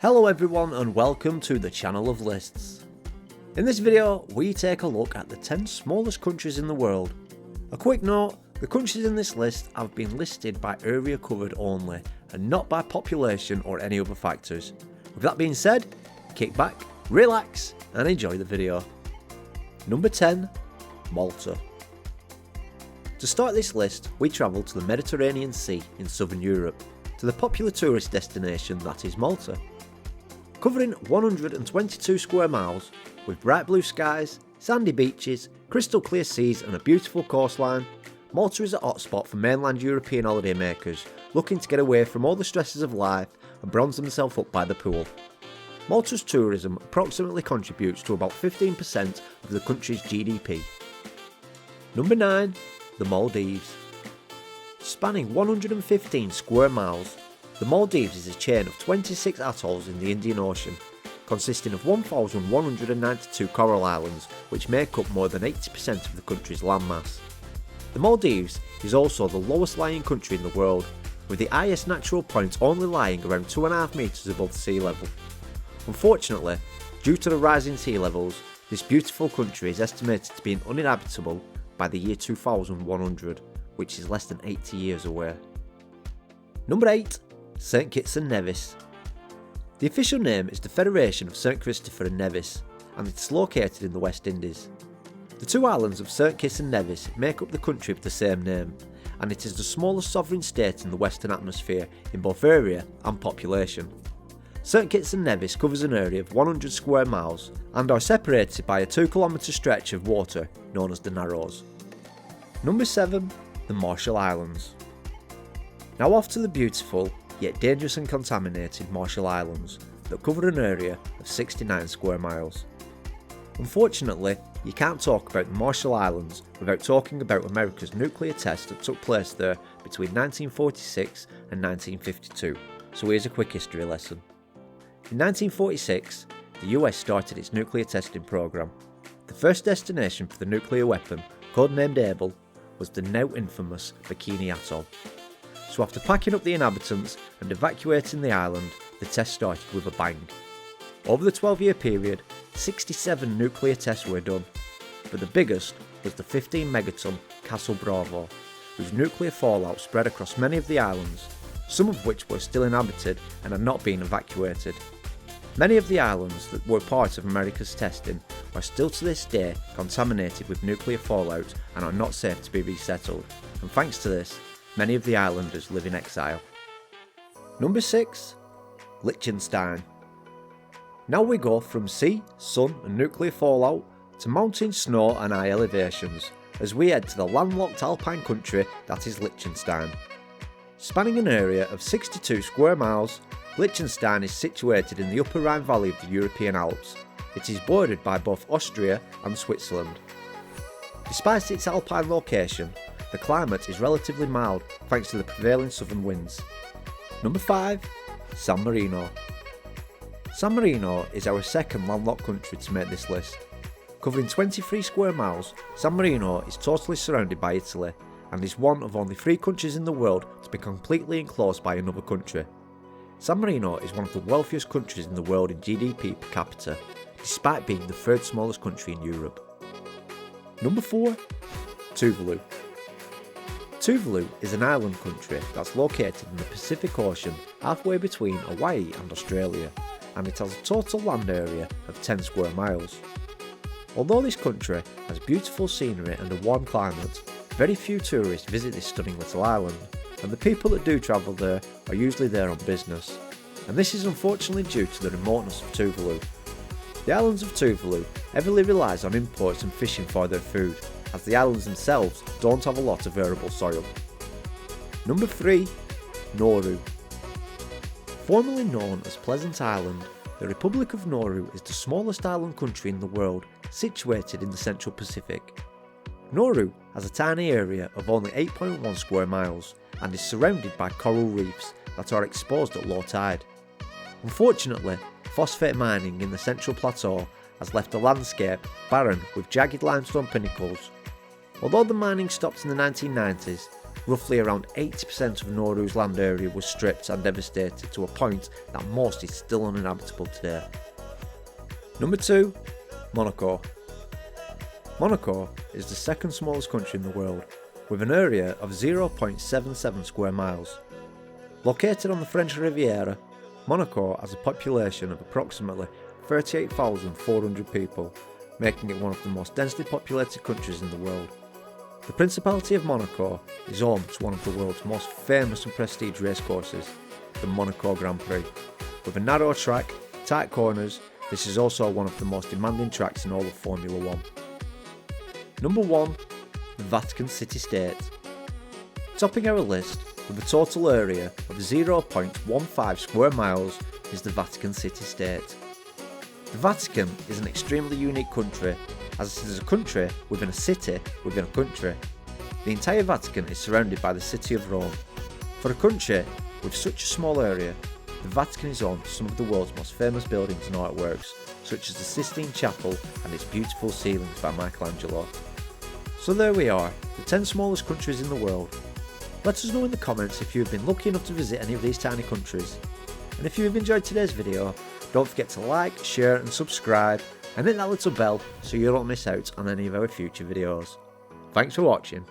Hello everyone and welcome to the channel of lists. In this video we take a look at the 10 smallest countries in the world. A quick note, the countries in this list have been listed by area covered only and not by population or any other factors. With that being said, kick back, relax and enjoy the video. Number 10. Malta. To start this list we travelled to the Mediterranean Sea in southern Europe, to the popular tourist destination that is Malta. Covering 122 square miles, with bright blue skies, sandy beaches, crystal clear seas and a beautiful coastline, Malta is a hotspot for mainland European holidaymakers looking to get away from all the stresses of life and bronze themselves up by the pool. Malta's tourism approximately contributes to about 15% of the country's GDP. Number 9. The Maldives. Spanning 115 square miles, the Maldives is a chain of 26 atolls in the Indian Ocean, consisting of 1,192 coral islands which make up more than 80% of the country's landmass. The Maldives is also the lowest lying country in the world, with the highest natural point only lying around 2.5 metres above sea level. Unfortunately, due to the rising sea levels, this beautiful country is estimated to be uninhabitable by the year 2100, which is less than 80 years away. Number 8. St Kitts and Nevis. The official name is the Federation of St Christopher and Nevis, and it is located in the West Indies. The two islands of St Kitts and Nevis make up the country with the same name, and it is the smallest sovereign state in the Western Hemisphere in both area and population. St Kitts and Nevis covers an area of 100 square miles and are separated by a 2-kilometre stretch of water known as the Narrows. Number 7. The Marshall Islands. Now off to the beautiful, yet dangerous and contaminated Marshall Islands that cover an area of 69 square miles. Unfortunately, you can't talk about the Marshall Islands without talking about America's nuclear test that took place there between 1946 and 1952, so here's a quick history lesson. In 1946, the US started its nuclear testing program. The first destination for the nuclear weapon, codenamed Able, was the now infamous Bikini Atoll. So after packing up the inhabitants and evacuating the island, the test started with a bang. Over the 12-year period, 67 nuclear tests were done, but the biggest was the 15 megaton Castle Bravo, whose nuclear fallout spread across many of the islands, some of which were still inhabited and had not been evacuated. Many of the islands that were part of America's testing are still to this day contaminated with nuclear fallout and are not safe to be resettled, and thanks to this, many of the islanders live in exile. Number 6. Liechtenstein. Now we go from sea, sun and nuclear fallout to mountain, snow and high elevations as we head to the landlocked alpine country that is Liechtenstein. Spanning an area of 62 square miles, Liechtenstein is situated in the upper Rhine Valley of the European Alps. It is bordered by both Austria and Switzerland. Despite its alpine location, the climate is relatively mild thanks to the prevailing southern winds. Number 5. San Marino. San Marino is our second landlocked country to make this list. Covering 23 square miles, San Marino is totally surrounded by Italy and is one of only 3 countries in the world to be completely enclosed by another country. San Marino is one of the wealthiest countries in the world in GDP per capita, despite being the 3rd smallest country in Europe. Number 4. Tuvalu. Tuvalu is an island country that's located in the Pacific Ocean halfway between Hawaii and Australia, and it has a total land area of 10 square miles. Although this country has beautiful scenery and a warm climate, very few tourists visit this stunning little island, and the people that do travel there are usually there on business, and this is unfortunately due to the remoteness of Tuvalu. The islands of Tuvalu heavily relies on imports and fishing for their food, as the islands themselves don't have a lot of arable soil. Number 3. Nauru. Formerly known as Pleasant Island, the Republic of Nauru is the smallest island country in the world, situated in the Central Pacific. Nauru has a tiny area of only 8.1 square miles and is surrounded by coral reefs that are exposed at low tide. Unfortunately, phosphate mining in the Central Plateau has left the landscape barren with jagged limestone pinnacles. Although the mining stopped in the 1990s, roughly around 80% of Nauru's land area was stripped and devastated to a point that most is still uninhabitable today. Number 2. Monaco. Monaco is the second smallest country in the world, with an area of 0.77 square miles. Located on the French Riviera, Monaco has a population of approximately 38,400 people, making it one of the most densely populated countries in the world. The Principality of Monaco is home to one of the world's most famous and prestige racecourses, the Monaco Grand Prix. With a narrow track, tight corners, this is also one of the most demanding tracks in all of Formula 1. Number 1. The Vatican City-State. Topping our list, with a total area of 0.15 square miles, is the Vatican City-State. The Vatican is an extremely unique country, as it is a country within a city within a country. The entire Vatican is surrounded by the city of Rome. For a country with such a small area, the Vatican is home to some of the world's most famous buildings and artworks, such as the Sistine Chapel and its beautiful ceilings by Michelangelo. So there we are, the 10 smallest countries in the world. Let us know in the comments if you have been lucky enough to visit any of these tiny countries. And if you have enjoyed today's video, don't forget to like, share and subscribe, and hit that little bell so you don't miss out on any of our future videos. Thanks for watching.